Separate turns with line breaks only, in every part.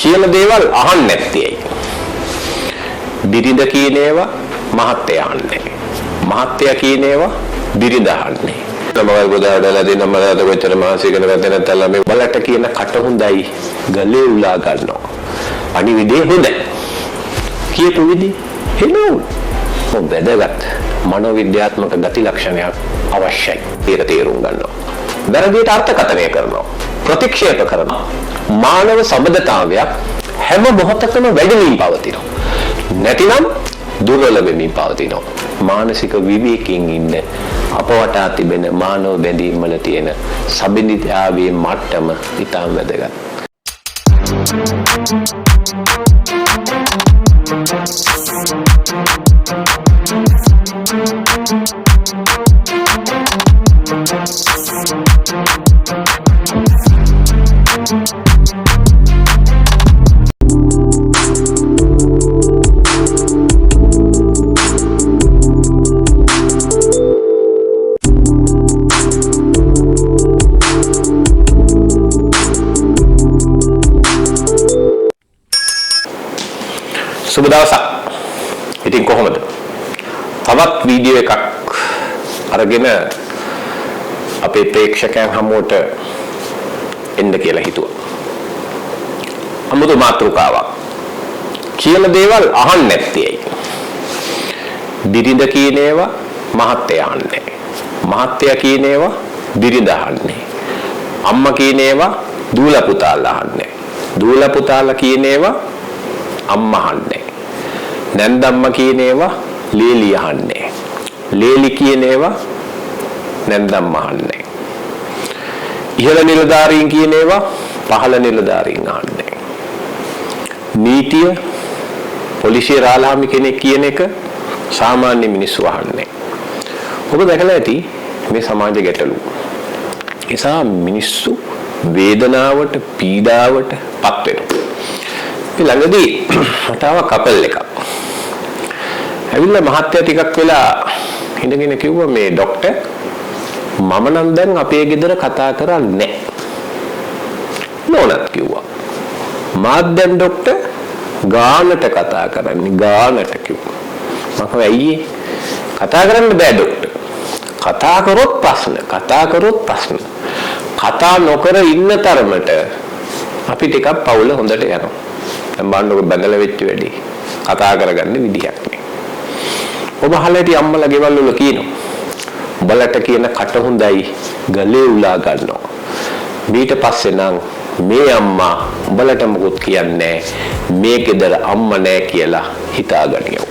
කියන දේවල් අහන්නේ නැත්තේයි. බිරිඳ කියන ඒවා මහත්තයා අහන්නේ. මහත්තයා කියන ඒවා බිරිඳ අහන්නේ. තමවල් ගොඩාඩලා දෙන මලකට කොච්චර මාසිකන වැද නැත්නම් මේ බලට කියන කට හොඳයි ගලේ උලා ගන්නවා. අනිවිදේ හොඳයි. කියපු විදිහ හෙනෝ. වැදගත් මනෝවිද්‍යාත්මක ගති ලක්ෂණයක් අවශ්‍යයි. ඒක තේරුම් ගන්නවා. වැරදියට අර්ථකථනය කරනවා. ප්‍රතික්ෂේප කරනවා. මානව සම්බන්ධතාවයක් හැම මොහොතකම වැඩිමින් පවතිනවා. නැතිනම් දුර්වල වෙමින් පවතිනවා. මානසික විවේකයෙන් ඉන්න අප වටා තිබෙන මානව බැඳීම් වල තියෙන සම්බන්ධතාවයේ මට්ටම ඉතාම වැදගත්. සුබ දවසක්. ඉතින් කොහොමද? තවත් වීඩියෝ එකක් අරගෙන අපේ ප්‍රේක්ෂකයන් හමුවට එන්න කියලා හිතුවා. අමුතු මාතෘකාවක්. කියන දේවල් අහන්නේ නැත්තේයි. බිරිඳ කියන ඒවා මහත්තයා අහන්නේ. මහත්තයා කියන ඒවා බිරිඳ අහන්නේ. අම්මා කියන ඒවා දූල පුතාලා අහන්නේ. දූල පුතාලා කියන ඒවා අම්මා අහන්නේ. නැන්දම්මා කියන ඒවා ලේලි අහන්නේ. ලේලි කියන ඒවා නැන්දම්මා අහන්නේ. ඉහළ නිලධාරීන් කියන ඒවා පහළ නිලධාරීන් අහන්නේ. නීතිය පොලිසිය රාළහාමි කෙනෙක් කියන එක සාමාන්‍ය මිනිස්සු අහන්නේ. ඔබ දැකලා ඇති මේ සමාජ ගැටලු. ඒසා මිනිස්සු වේදනාවට පීඩාවට පත් වෙනවා. ළඟදී මට ආව කපල් එකක්. ඇවිල්ලා මහත්තයා ටිකක් වෙලා ඉඳගෙන කිව්වා මේ ડોක්ටර් මම නම් දැන් අපේ ගෙදර කතා කරන්නේ නෝනත් කිව්වා. මාත් දැන් ડોක්ටර් ගානට කතා කරන්නේ ගානට කිව්වා. මම කිව්වා ඇයි කතා කරන්න බෑ ડોක්ටර්. කතා කරොත් ප්‍රශ්න. කතා නොකර ඉන්න තරමට අපි ටිකක් පවුල හොඳට යනවා. බාන්නක බඳලා වෙච්ච වැඩි කතා කරගන්න විදිහක් නේ. ඔබ අහලා ඇති අම්මලා ගෙවල් වල කියනවා. උඹලට කියන කට හොඳයි ගලේ උලා ගන්නවා. ඊට පස්සේ නම් මේ අම්මා උඹලට මොකුත් කියන්නේ මේ ගෙදර අම්මා නෑ කියලා හිතාගනියෝ.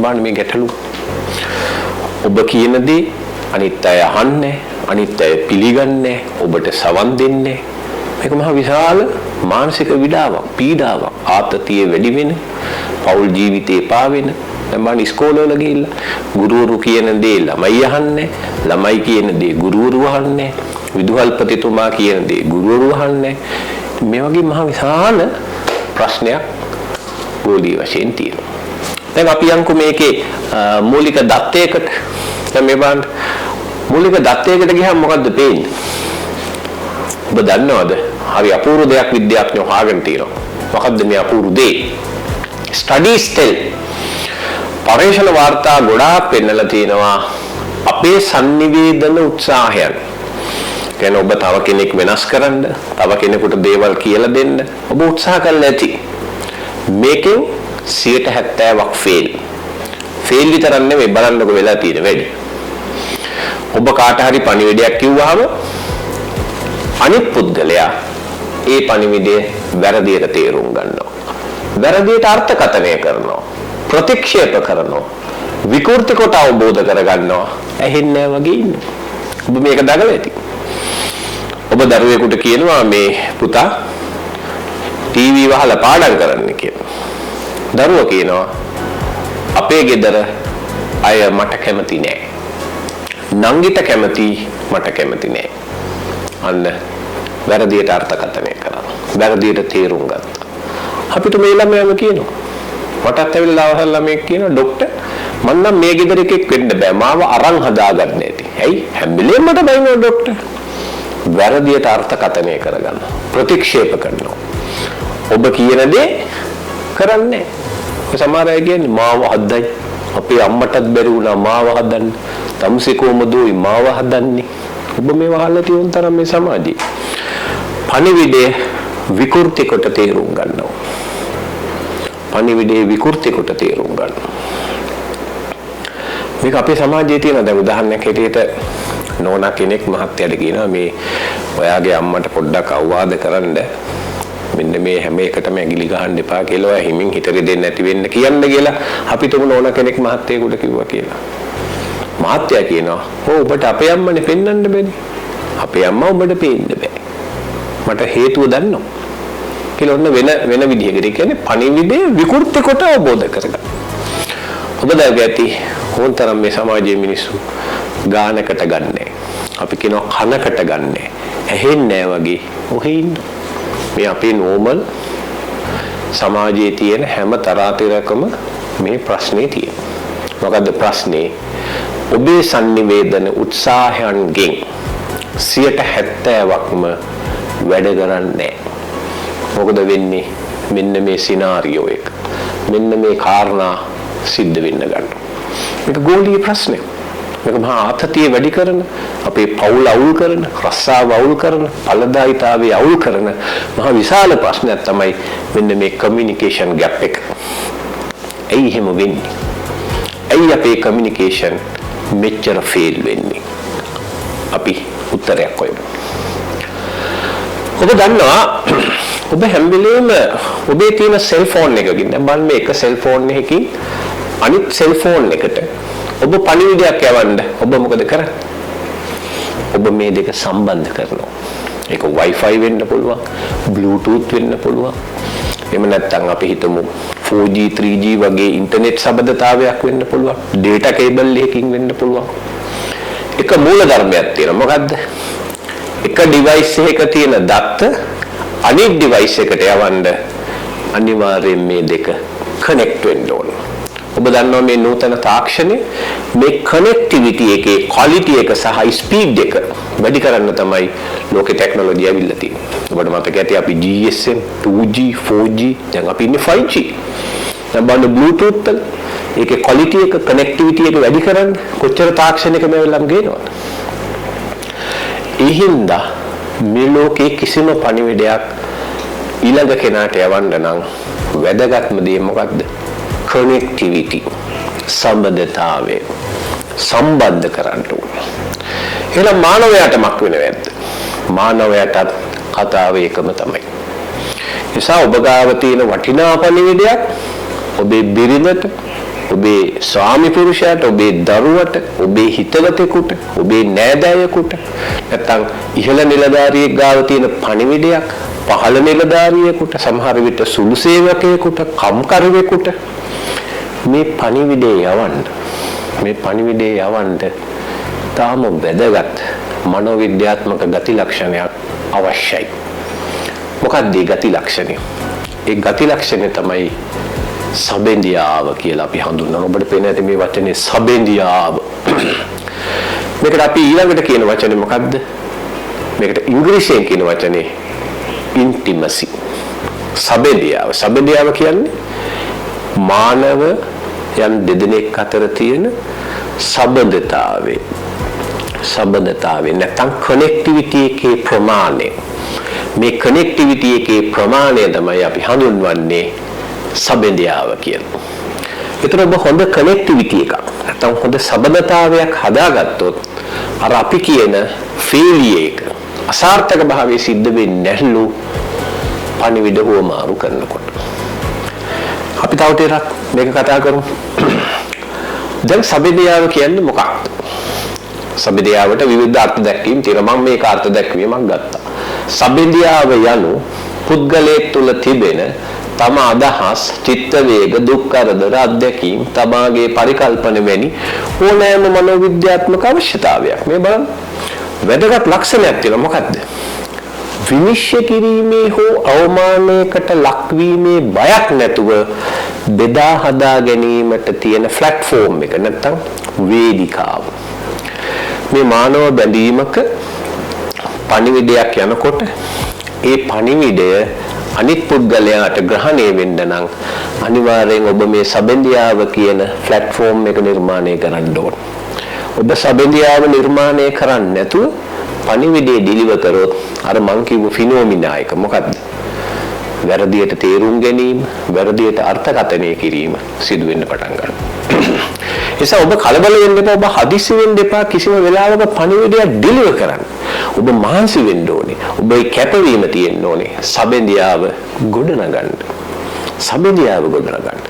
දැන් මේ ගැටලු. ඔබ කියන දේ අනිත් අය අහන්නේ, අනිත් අය පිළිගන්නේ, ඔබට සවන් දෙන්නේ. මේක මහ විශාල මානසික පීඩාවක් ආතතිය වැඩි වෙන පෞල් ජීවිතේ පාවෙන දැන් ඉස්කෝලේ ගිහිල්ලා ගුරුවරු කියන දේ ළමයි අහන්නේ ළමයි කියන දේ ගුරුවරු අහන්නේ විදුහල්පතිතුමා කියන දේ ගුරුවරු අහන්නේ මේ වගේ මහ විශාල ප්‍රශ්නයක් ගෝලීය වශයෙන් තියෙනවා. දැන් අපි යන්කෝ මේකේ මූලික දත්තයකට දැන් මේ බලන්න මූලික දත්තයකට ගියහම මොකද්ද පේන්නේ? ඔබ දන්නවද? හරි අපූර්ව දෙයක් විද්‍යාඥයෝ හොයාගෙන තියෙනවා. මොකද්ද මේ අපූර්ව දේ? ස්ටඩීස් tell පරීක්ෂණ වාර්තා ගොඩාක් පෙන්නලා තියෙනවා අපේ sannivedana උත්සාහයන්. කියන්නේ ඔබ තව කෙනෙක් වෙනස් කරන්න, තව කෙනෙකුට දේවල් කියලා දෙන්න ඔබ උත්සාහ කරලා ඇති. මේකෙන් 70%ක් ෆේල්. ෆේල් විතරක් නෙමෙයි බලන්නකො වෙලා තියෙන වැඩි. ඔබ කාට හරි පණිවිඩයක් කිව්වහම අනිත් පුද්ගලයා ඒ පණිවිඩය වැරදියට තේරුම් ගන්නවා. වැරදියට අර්ථකථනය කරනවා. ප්‍රතික්ෂේප කරනවා. විකෘති කොට අවබෝධ කරගන්නවා. ඇහෙන්නේ වගේ ඉන්නවා. ඔබ මේක දගලා ඇති. ඔබ දරුවෙකුට කියනවා මේ පුතා ටීවී වහලා පාඩම් කරන්න කියලා. දරුවා කියනවා අපේ ගෙදර අය මට කැමති නෑ. නංගිට කැමති මට කැමති නෑ. අන්න වැරදියට අර්ථකථනය කරා. වැරදියට තේරුම් ගත්තා. අපිට මේ ළමයාම කියනවා. මටත් ඇවිල්ලා අවසන් ළමයෙක් කියනවා ડોක්ටර් මම නම් මේ ගෙදර එකෙක් වෙන්න බෑ. මාව අරන් හදාගන්න ඇති. ඇයි? හැම වෙලේම මට බයිනවා ડોක්ටර්. වැරදියට අර්ථකථනය කරගන්නවා. ප්‍රතික්ෂේප කරනවා. ඔබ කියන දේ කරන්නේ. සමහර අය කියන්නේ මාව හදයි. අපේ අම්මටත් බැරි වුණා මාව හදන්න. තමසේ කොහමදෝයි මාව හදන්නේ. ඔබ මේ වහලා තියෙන තරම් මේ සමාජයේ පණිවිඩය විකෘති කොට තේරුම් ගන්නවා. පණිවිඩේ විකෘති කොට තේරුම් ගන්නවා. මේක අපේ සමාජයේ තියෙන දැන් උදාහරණයක් හැටියට නෝනා කෙනෙක් මහත්තයාට කියනවා මේ ඔයාගේ අම්මට පොඩ්ඩක් අවවාද කරන්න මෙන්න මේ හැම එකටම ඇඟිලි ගහන්න එපා කියලා ඔයා හිමින් හිතරි දෙන්න නැති වෙන්න කියන්න කියලා අපි තුමු නෝනා කෙනෙක් මහත්තයෙකුට කිව්වා කියලා. මහත්තයා කියනවා ඔබට අපේ අම්මනේ පෙන්වන්න බැරි. අපේ අම්මා ඔබට පේන්න බෑ. මට හේතුව දන්නවා. කියලා ඔන්න වෙන විදිහකට කියන්නේ පණිවිඩය විකෘති කොට අවබෝධ කරගන්න. ඔබ දැක්කී හොන්තරම් මේ සමාජයේ මිනිස්සු ගානකට ගන්නෑ. අපි කියනවා කනකට ගන්නෑ. ඇහෙන්නේ නැහැ වගේ ඔහේ ඉන්න. මේ අපේ නෝමල් සමාජයේ තියෙන හැම තරාතිරකම මේ ප්‍රශ්නේ තියෙනවා. මොකද්ද ප්‍රශ්නේ? ඔබේ sannivedana උත්සාහයන්ගෙන් 70%ක්ම වැඩ කරන්නේ. මොකද වෙන්නේ? මෙන්න මේ සිනාරියෝ එක. මෙන්න මේ කාරණා සිද්ධ වෙන්න ගන්නවා. මේක ගෝලීය ප්‍රශ්නයක්. මේක මහා ආතතිය වැඩි කරන, අපේ පවුල අවුල් කරන, රස්සාව අවුල් කරන, ඵලදායිතාවය අවුල් කරන මහා විශාල ප්‍රශ්නයක් තමයි මෙන්න මේ කමියුනිකේෂන් ગેප් එක. ඇයි එහෙම වෙන්නේ? ඇයි අපේ කමියුනිකේෂන් මෙච්චර ෆේල් වෙන්නේ? අපි උත්තරයක් හොයමු. ඔබ දන්නවා ඔබ හැම වෙලේම ඔබේ තියෙන සෙල්ෆෝන් එකකින් බලන්න මේ එක සෙල්ෆෝන් එකකින් අනිත් සෙල්ෆෝන් එකට ඔබ පණිවිඩයක් යවන්න ඔබ මොකද කරන්නේ? ඔබ මේ දෙක සම්බන්ධ කරනවා. ඒක Wi-Fi වෙන්න පුළුවන්, Bluetooth වෙන්න පුළුවන්. එහෙම නැත්නම් අපි හිතමු 4G 3G වගේ ඉන්ටර්නෙට් සම්බන්ධතාවයක් වෙන්න පුළුවන්. data cable එකකින් වෙන්න පුළුවන්. එක මූල ධර්මයක් තියෙනවා. මොකද්ද? එක device එකක තියෙන දත්ත අනිත් device එකට යවන්න අනිවාර්යයෙන් මේ දෙක connect වෙන්න ඕන. ඔබ දන්නවා මේ නූතන තාක්ෂණය මේ connectivity එකේ quality එක සහ speed එක වැඩි කරන්න තමයි ලෝකේ ටෙක්නොලොජි ඇවිල්ලා තියෙන්නේ. ඔබට මතක ඇති අපි GSM 2G 4G දැන් අපි ඉන්නේ 5G. දැන් බලන්න Bluetooth වල ඒකේ quality එක connectivity එක වැඩි කරන්න කොච්චර තාක්ෂණයක මේවලම් ගේනවද? ඒ හින්දා මේ ලෝකේ කිසිම පණිවිඩයක් ඊළඟ කෙනාට යවන්න නම් වැදගත්ම දේ මොකද්ද? connectivity සම්බන්ධතාවය සම්බන්ධ කරන්න ඕනේ. එහෙනම් මානවයාට මක් වෙනවද? මානවයාට කතාව එකම තමයි. නිසා ඔබ ගාව තියෙන වටිනා පණිවිඩයක් ඔබේ බිරිඳට, ඔබේ ස්වාමි පුරුෂයාට, ඔබේ දරුවට, ඔබේ හිතවතෙකුට, ඔබේ නෑදෑයෙකුට නැත්නම් ඉහළ නිලධාරියෙක් ගාව තියෙන පණිවිඩයක් පහළ නිලධාරියෙකුට, සමහර විට සුළු සේවකයෙකුට, කම්කරුවෙකුට මේ පණිවිඩය යවන්න තාම වැදගත් මනෝවිද්‍යාත්මක ගති ලක්ෂණයක් අවශ්‍යයි. මොකක්ද මේ ගති ලක්ෂණය? ඒ ගති ලක්ෂණය තමයි සබෙන්දියාව කියලා අපි හඳුන්වනවා. ඔබට පේන ඇති මේ වචනේ සබෙන්දියාව. මේකට අපි ඊළඟට කියන වචනේ මොකද්ද? මේකට ඉංග්‍රීසියෙන් කියන වචනේ intimacy. සබෙන්දියාව කියන්නේ මානව යම් දෙදෙනෙක් අතර තියෙන සම්බන්ධතාවය නැත්නම් connectivity එකේ ප්‍රමාණය. මේ connectivity එකේ ප්‍රමාණය තමයි අපි හඳුන්වන්නේ සම්බන්ධතාව කියලා. ඒතර ඔබ හොඳ connectivity එකක් නැත්නම් හොඳ සම්බන්ධතාවයක් හදාගත්තොත් අර අපි කියන failure එක අසාර්ථක භාවයේ සිද්ධ වෙන්නේ නැහැලු පණිවිඩ හොමාරු කරනකොට. අපි තව ටිකක් මේක කතා කරමු. දැන් සබෙදියාව කියන්නේ මොකක්ද? සබෙදියාවට විවිධ අර්ථ දැක්වීම් තියෙනවා. මම මේක අර්ථ දැක්වීමක් ගත්තා. සබෙදියාව යනු පුද්ගලයෙක් තුල තිබෙන තම අදහස්, චිත්ත වේග, දුක් කරදර, අධ්‍යක්ීම්, තමාගේ පරිකල්පන වැනි ඕනෑම මනෝවිද්‍යාත්මක අවශ්‍යතාවයක්. මේ බලන්න. වැදගත් ලක්ෂණයක් තියෙනවා. මොකක්ද? විනිශ්චය කිරීමේ හෝ අවමානයකට ලක්වීමේ බයක් නැතුව බෙදා හදා ගැනීමට තියෙන ප්ලැට්ෆෝම් එක නැත්නම් වේදිකාව. මේ මානව බැඳීමක පණිවිඩයක් යනකොට ඒ පණිවිඩය අනිත් පුද්ගලයාට ග්‍රහණය වෙන්න නම් අනිවාර්යෙන් ඔබ මේ සබැඳියාව කියන platform එක නිර්මාණය කරන්න ඕන. ඔබ සබැඳියාව නිර්මාණය කරන්නේ නැතුව පණිවිඩය ඩිලිවර් කරොත් අර මං කිව්ව ෆිනෝමිනා එක මොකද්ද? වැරදියට තේරුම් ගැනීම, වැරදියට අර්ථකථනය කිරීම සිදු වෙන්න පටන් ගන්නවා. නිසා ඔබ කලබල වෙන්න එපා, ඔබ හදිස්සි වෙන්න එපා කිසිම වෙලාවක පණිවිඩයක් ඩිලිවර් කරන්න. ඔබ මහන්සි වෙන්න ඕනේ. ඔබේ කැපවීම තියෙන්න ඕනේ. සබැඳියාව ගොඩනගන්න. සබැඳියාව ගොඩනගන්න.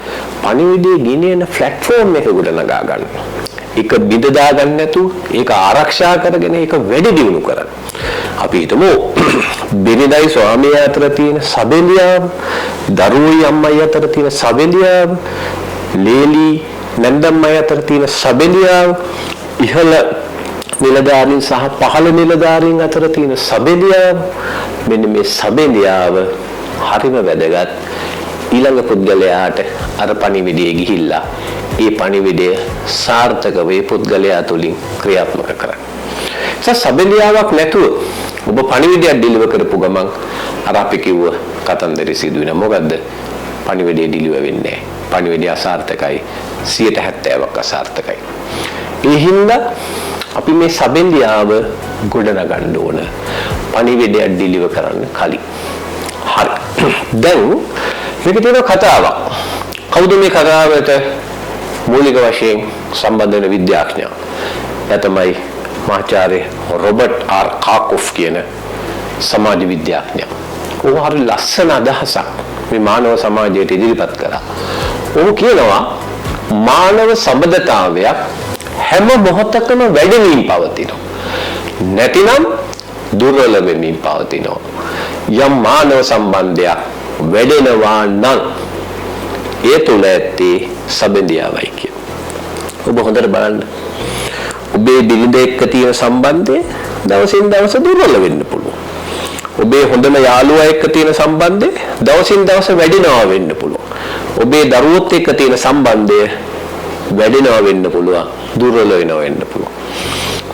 පණිවිඩයේ ගිනින platform එක ගොඩනගා ගන්න. ඒක බිඳදා ගන්න නැතුව, ඒක ආරක්ෂා කරගෙන ඒක වැඩි දියුණු කරන්න. අපි හිතමු බිරිඳයි ස්වාමියා අතර තියෙන සබැඳියාව, දරුවෝයි අම්මයි අතර තියෙන සබැඳියාව, ලේලි නැන්දම්මයි අතර තියෙන සබැඳියාව, ඉහළ නිලධාරීන් සහ පහළ නිලධාරීන් අතර තියෙන සබැඳියාව. මෙන්න මේ සබැඳියාව හරිම වැදගත්. ඊළඟ පුද්ගලයාට අර පණිවිඩය ගිහිල්ලා ඒ පණිවිඩය සාර්ථකව ඒ පුද්ගලයා තුලින් ක්‍රියාත්මක කරන්න. සබැඳියාවක් නැතුව ඔබ පණිවිඩයක් ඩිලිවර් කරපු ගමන් අර අපි කිව්ව කතන්දරේ සිදු වෙන මොකද්ද? පණිවිඩය ඩිලිවර් වෙන්නේ නැහැ. පණිවිඩය අසාර්ථකයි. 70%ක් අසාර්ථකයි. ඒ හින්දා අපි මේ සබැඳියාව ගොඩනගන්න ඕන. පණිවිඩයක් ඩිලිවර් කරන්න කලින්. හරි. දැන් මේක තියෙන කතාවක්. කවුද මේ කතාවට මූලික වශයෙන් සම්බන්ධ වෙන විද්‍යාඥයා? එයා තමයි මහාචාර්ය රොබර්ට් ආර් කාකොෆ් කියන සමාජ විද්‍යාඥයා. ਉਹ හරි ලස්සන අදහසක් මේ මානව සමාජයට ඉදිරිපත් කළා. ਉਹ කියනවා මානව සම්බන්ධතාවයක් හැම මොහොතකම වැඩිමින් පවතිනවා. නැතිනම් දුර්වල වෙමින් පවතිනවා. යම් මානව සම්බන්ධයක් වැඩෙනවා නම් ඒ තුල ඇත්තේ සබැඳියාවයි කියන. ඔබ හොඳට බලන්න. ඔබේ බිරිඳ එක්ක තියෙන සම්බන්ධය දවසින් දවස දුර්වල වෙන්න පුළුවන්. ඔබේ හොඳම යාළුවා එක්ක තියෙන සම්බන්ධය දවසින් දවස වැඩිනවා වෙන්න පුළුවන්. ඔබේ දරුවොත් එක්ක තියෙන සම්බන්ධය වැඩිනවා වෙන්න පුළුවන්, දුර්වල වෙනවා වෙන්න පුළුවන්.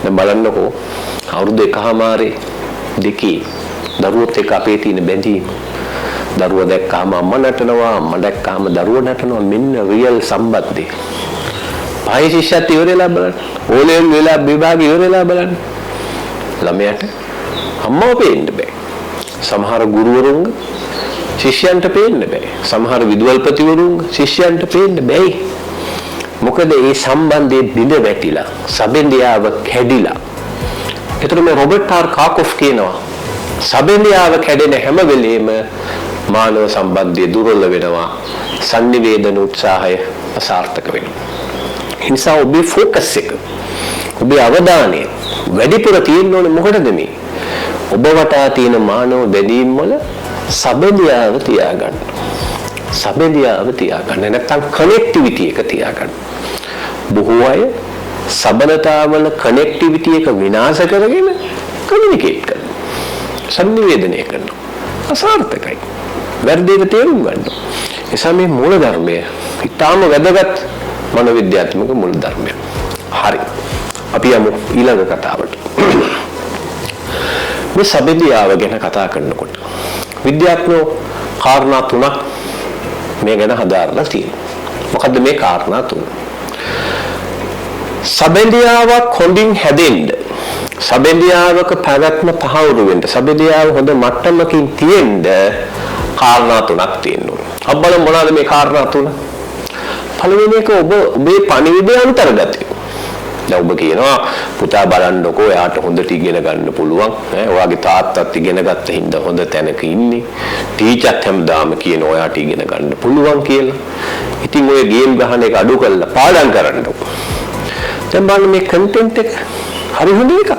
දැන් බලන්නකෝ අවුරුදු 1මාරේ දෙකේ දරුවොත් එක්ක අපේ තියෙන බැඳීම. දරුවා දැක්කම අම්මා නටනවා, අම්මා දැක්කම දරුවා නටනවා. මෙන්න රියල් සම්බන්ධය. පහේ ශිෂ්‍යත් ඉවරලා බලන්න. ඕලෙන් වෙලා විභාග ඉවරලා බලන්න. ළමයාට අම්මව පේන්න බෑ. සමහර ගුරුවරුන් ශිෂ්‍යයන්ට පේන්න බෑ. සමහර විදුහල්පතිවරුන් ශිෂ්‍යයන්ට පේන්න බෑ. මොකද මේ සම්බන්ධයේ බිඳ වැටිලා, සබැඳියාව කැඩිලා. ඒතර මේ රොබර්ට් ආර් කාකොෆ් කියනවා සබැඳියාව කැඩෙන හැම වෙලෙම මානව සම්බන්ධය දුර්වල වෙනවා, sannivedana උත්සාහය අසාර්ථක වෙනවා. ඒ නිසා ඔබේ ફોකස් එක, ඔබේ අවධානය වැඩිපුර තියෙන්න ඕනේ මොකටද මේ? ඔබ වටා තියෙන මානව බැඳීම් වල සබැඳියාව තියාගන්න. සබැඳියාව තියාගන්න. නැත්නම් කනෙක්ටිවිටි එක තියාගන්න. බොහෝ අය සබඳතාවල කනෙක්ටිවිටි එක විනාශ කරගෙන කමියුනිකේට් කරනවා. sannivedanaya කරනවා. අසාර්ථකයි. වැරදිව තේරුම් ගන්නවා. එසා මේ මූල ධර්මය ඊටාම වැදගත් මනෝවිද්‍යාත්මක මූල ධර්මයක්. හරි. අපි යමු ඊළඟ කතාවට. මේ සබැඳියාව ගැන කතා කරනකොට විද්‍යාඥයෝ කාරණා තුනක් මේ ගැන හදාarලා තියෙනවා. මොකද්ද මේ කාරණා තුන? සබැඳියාවක් හොඳින් හැදෙන්න, සබැඳියාවක පැවැත්ම තහවුරු වෙන්න, සබැඳියාව හොඳ මට්ටමකින් තියෙන්න කාරණා තුනක් තියෙනවා. අපි බලමු මොනවාද මේ කාරණා තුන? පළවෙනි එක ඔබේ පණිවිඩය අන්තර්ගතය. දැන් ඔබ කියනවා පුතා බලන්නකෝ එයාට හොඳට ඉගෙන ගන්න පුළුවන්. ඔයාගේ තාත්තත් ඉගෙන ගත්ත හින්දා හොඳ තැනක ඉන්නේ. ටීචර්ත් හැමදාම කියන ඔයාට ඉගෙන ගන්න පුළුවන් කියලා. ඉතින් ඔය ගේම් ගහන එක අඩු කරලා පාඩම් කරන්නකෝ. දැන් බලන්න මේ කන්ටෙන්ට් එක හරි හොඳ එකක්.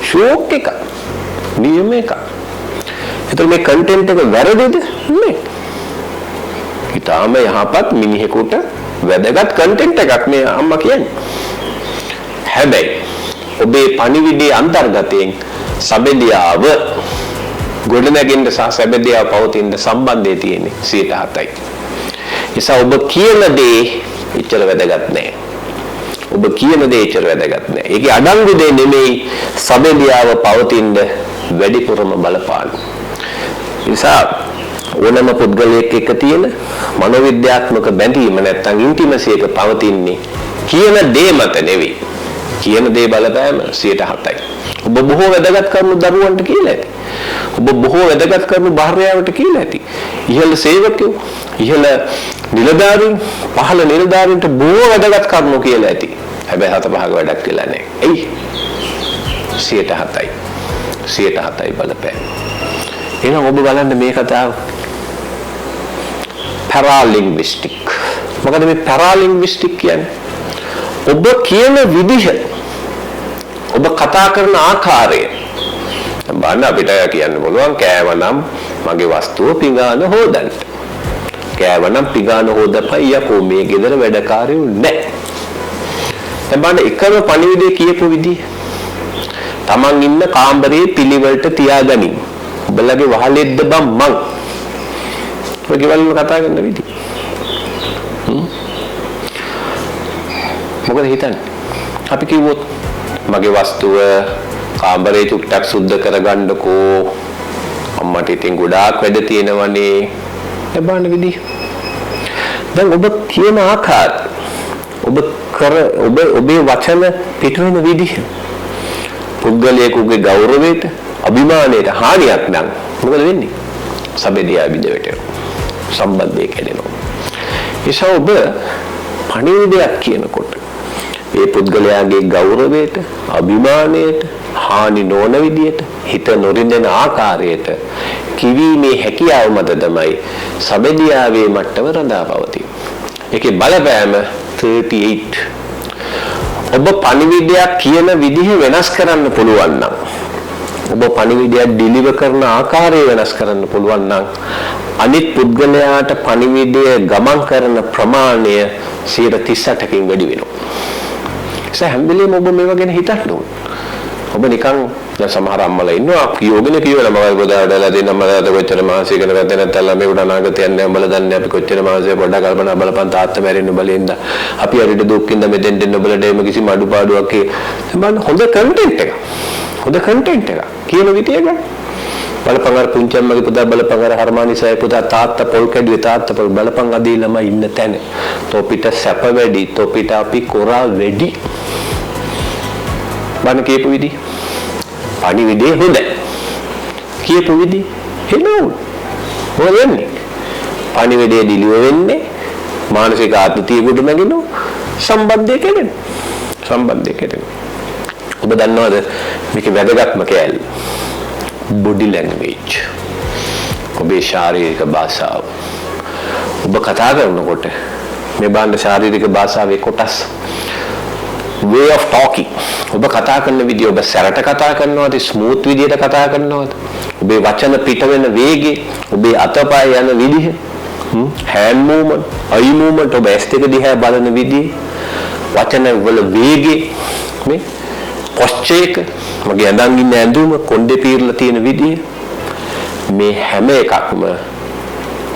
ෂෝක් එකක්. නියම එකක්. ඒතර මේ කන්ටෙන්ට් එක වැරදිද? නේ. ඊටාම යහපත් මිනිහෙකුට වැදගත් කන්ටෙන්ට් එකක් මේ අම්මා කියන්නේ. හැබැයි ඔබේ පණිවිඩයේ අන්තර්ගතයෙන් සබැඳියාව ගොඩනැගෙන්න සහ සබැඳියාව පවතින සම්බන්ධය තියෙන්නේ 7%යි. නිසා ඔබ කියන දේ එච්චර වැදගත් නැහැ. ඔබ කියන දේ එච්චර වැදගත් නැහැ. ඒකේ අඩංගු දේ නෙමෙයි සබැඳියාව පවතින වැඩිපුරම බලපාන. නිසා ඕනම පුද්ගලයෙක් එක්ක තියෙන මනෝවිද්‍යාත්මක බැඳීම නැත්තම් ඉන්ටිමසි එක පවතින්නේ කියන දේ මත නෙවෙයි. කියන දේ බලපෑම 107යි. ඔබ බොහෝ වැදගත් කරුණු දරුවන්ට කියලා ඇති. ඔබ බොහෝ වැදගත් කරුණු භාර්යාවට කියලා ඇති. ඉහළ සේවකයෝ, ඉහළ නිලධාරීන්, පහළ නිලධාරීන්ට බොහෝ වැදගත් කරුණු කියලා ඇති. හැබැයි 7-5ක වැඩක් කියලා නැහැ. එයි 107යි. 107යි බලපෑම. එහෙනම් ඔබ බලන්න මේ කතාව පැරාලින්ග්විස්ටික්. මොකද මේ පැරාලින්ග්විස්ටික් කියන්නේ? ඔබ කියන විදිහ, ඔබ කතා කරන ආකාරය. බලන්න අපිට කියන්න පුළුවන් කෑවනම් මගේ වස්තුව පිඟාන හොදන්න. කෑවනම් පිඟාන හොදපයි යකෝ මේ ගෙදර වැඩකාරයෝ නැහැ. දැන් බලන්න එකම පණිවිඩය කියපු විදිහ. Taman ඉන්න කාමරේ පිළිවෙලට තියාගනින්. ඔබලගේ වහලෙද්ද බම් මං. ඔය ගෙවල් වල කතා කරන විදිහ. මොකද හිතන්නේ? අපි කිව්වොත් මගේ වස්තුව කාමරේ චුට්ටක් සුද්ධ කරගන්නකෝ. අම්මට ඉතින් ගොඩාක් වැඩ තියෙනවනේ. ඒ බලන්න විදිහ. දැන් ඔබ කියන ආකාරය, ඔබේ වචන පිටවෙන විදිහ, පුද්ගලයෙකුගේ ගෞරවයට, අභිමානයට හානියක් නම් මොකද වෙන්නේ? සබෙදියා බිඳවැටෙනවා. සම්බන්ධය කැඩෙනවා. ඒසාව ඔබ පණිවිඩයක් කියනකොට ඒ පුද්ගලයාගේ ගෞරවයට, අභිමානයට හානි නොවන විදියට, හිත නොරිදෙන ආකාරයට කිවීමේ හැකියාව මත තමයි සබෙදියාවේ මට්ටම රඳා පවතින්නේ. ඒකේ බලපෑම 38. ඔබ පණිවිඩයක් කියන විදිහ වෙනස් කරන්න පුළුවන් නම්, ඔබ පණිවිඩයක් ඩිලිවර් කරන ආකාරය වෙනස් කරන්න පුළුවන් නම් අනිත් පුද්ගලයාට පණිවිඩය ගමන් කරන ප්‍රමාණය 38කින් වැඩි වෙනවා. ඒ හැම වෙලේම ඔබ මේවා ගැන හිතන්න ඕන. ඔබ නිකන් දැන් සමහර අම්මලා ඉන්නවා කියෝගෙන කියවලා මම ගොඩාඩලා දෙන්න මලට කොච්චර මාසෙ ඉගෙන ගත්තේ නැත්නම් ළමයි උඩ අනාගතයක් නැහැ උඹලා දන්නේ අපි කොච්චර මාසෙ පොඩ්ඩක් කල්පනා බලපන් තාත්තා මැරෙන්න බලෙන්ද අපි හරියට දුක්ින්ද මෙතෙන් දෙන්න උඹලට එම කිසිම අඩුපාඩුවක් බලන්න හොඳ කන්ටෙන්ට් එක. හොඳ කන්ටෙන්ට් එක කියන විදිය ගන්න. බලපන් අර පුංචි අම්මගේ පුතා බලපන් අර හර්මානිසයි පුතා තාත්තා පොල් කැඩුවේ තාත්තා පොල් බලපන් අදී ළමයි ඉන්න තැන. තොපිට සැප වැඩි, තොපිට අපි කොරා වැඩි. බණ කියපු විදිහ පණිවිඩේ හොඳයි කියපු විදිහ හෙනෝ මොකදන්නේ පණිවිඩේ ඩිලිවර් වෙන්නේ මානසික ආතතිය ගොඩ නැගෙනවා සම්බන්ධය කැඩෙනවා ඔබ දන්නවද මේක වැදගත්ම කෑල්ල බොඩි ලැන්ග්වේජ් ඔබේ ශාරීරික භාෂාව ඔබ කතා කරනකොට මේ බාන්න ශාරීරික භාෂාවේ කොටස් way of talking ඔබ කතා කරන විදිය ඔබ සැරට කතා කරනවද ස්මූත් විදියට කතා කරනවද ඔබේ වචන පිට වෙන වේගය ඔබේ අතපය යන විදිහ hand movement eye movement ඔබ ඇස් දෙක දිහා බලන විදිය වචන වල වේගය මේ posture එක මගේ ඇඳන් ඉන්න ඇඳුම කොණ්ඩේ පීරලා තියෙන විදිය මේ හැම එකක්ම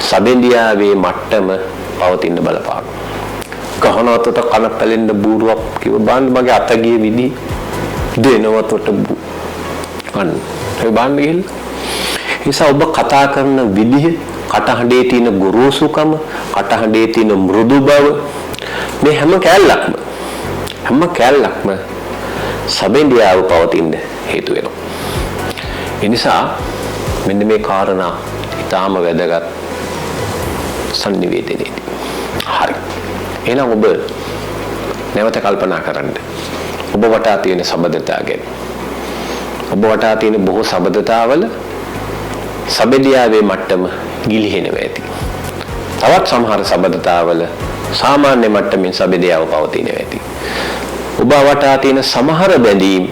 සබෙන්දියාවේ මට්ටම පවතින බලපාන ගහනවතට කන පැලෙන්න බූරුවක් කිව්ව බාන්න මගේ අත ගියේ විදි දෙනවතට අන්න ඒ බාන්න ගිහින් නිසා ඔබ කතා කරන විදිහ කටහඬේ තියෙන ගොරෝසුකම කටහඬේ තියෙන මෘදු බව මේ හැම කැලලක්ම සබෙන්දියාව පවතින හේතු වෙනවා ඒ නිසා මෙන්න මේ කාරණා ඊටාම වැදගත් සංනිවේදනයේදී හරි එහෙනම් ඔබ නැවත කල්පනා කරන්න. ඔබ වටා තියෙන සබඳතා ගැන. ඔබ වටා තියෙන බොහෝ සබඳතාවල සබෙදියාවේ මට්ටම ගිලිහෙනවා ඇති. තවත් සමහර සබඳතාවල සාමාන්‍ය මට්ටමින් සබෙදියාව පවතිනවා ඇති. ඔබ වටා තියෙන සමහර බැඳීම්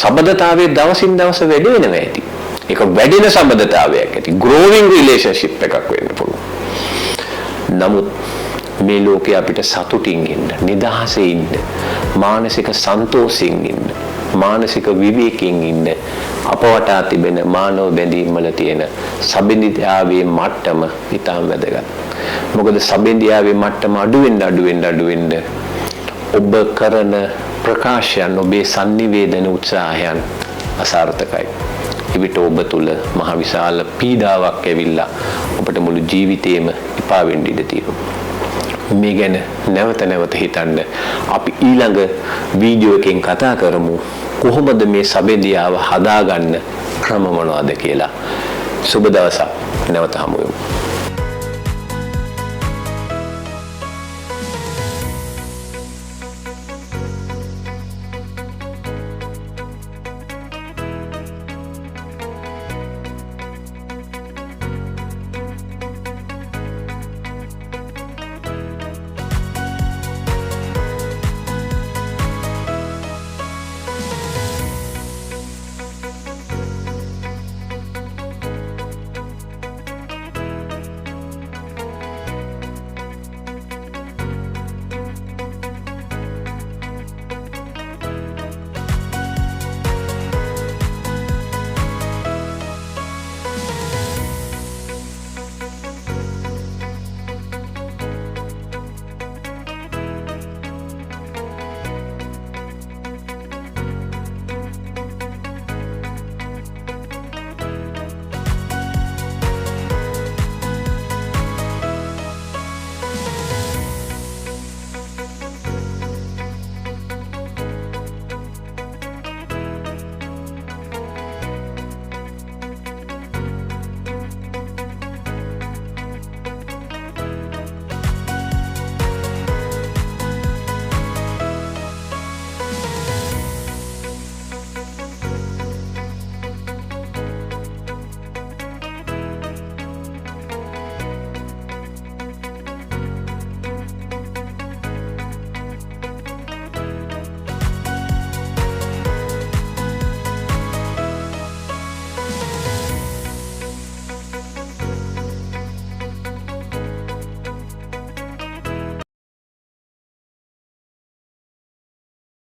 සබඳතාවයේ දවසින් දවස වැඩි වෙනවා ඇති. ඒක වැඩින සබඳතාවයක් ඇති. growing relationship එකක් වෙන්න පුළුවන්. නමුත් මේ ලෝකේ අපිට සතුටින් ඉන්න, නිදහසේ ඉන්න, මානසික සන්තෝෂයෙන් ඉන්න, මානසික විවේකයෙන් ඉන්න අප වටා තිබෙන මානව බැඳීම් වල තියෙන සබෙන්දියාවේ මට්ටම ඉතාම වැදගත්. මොකද සබෙන්දියාවේ මට්ටම අඩු වෙන්න ඔබ කරන ප්‍රකාශයන් ඔබේ sannivedana උත්සාහයන් අසාර්ථකයි. එවිට ඔබ තුල මහ විශාල පීඩාවක් ඇවිල්ලා අපිට මුළු ජීවිතේම එපා වෙන්න ඉඩ තියෙනවා. මේ ගැන නැවත හිතන්න. අපි ඊළඟ වීඩියෝ එකෙන් කතා කරමු කොහොමද මේ සබෙදියාව හදාගන්න ක්‍රම මොනවද කියලා. සුබ දවසක්. නැවත හමු වෙමු.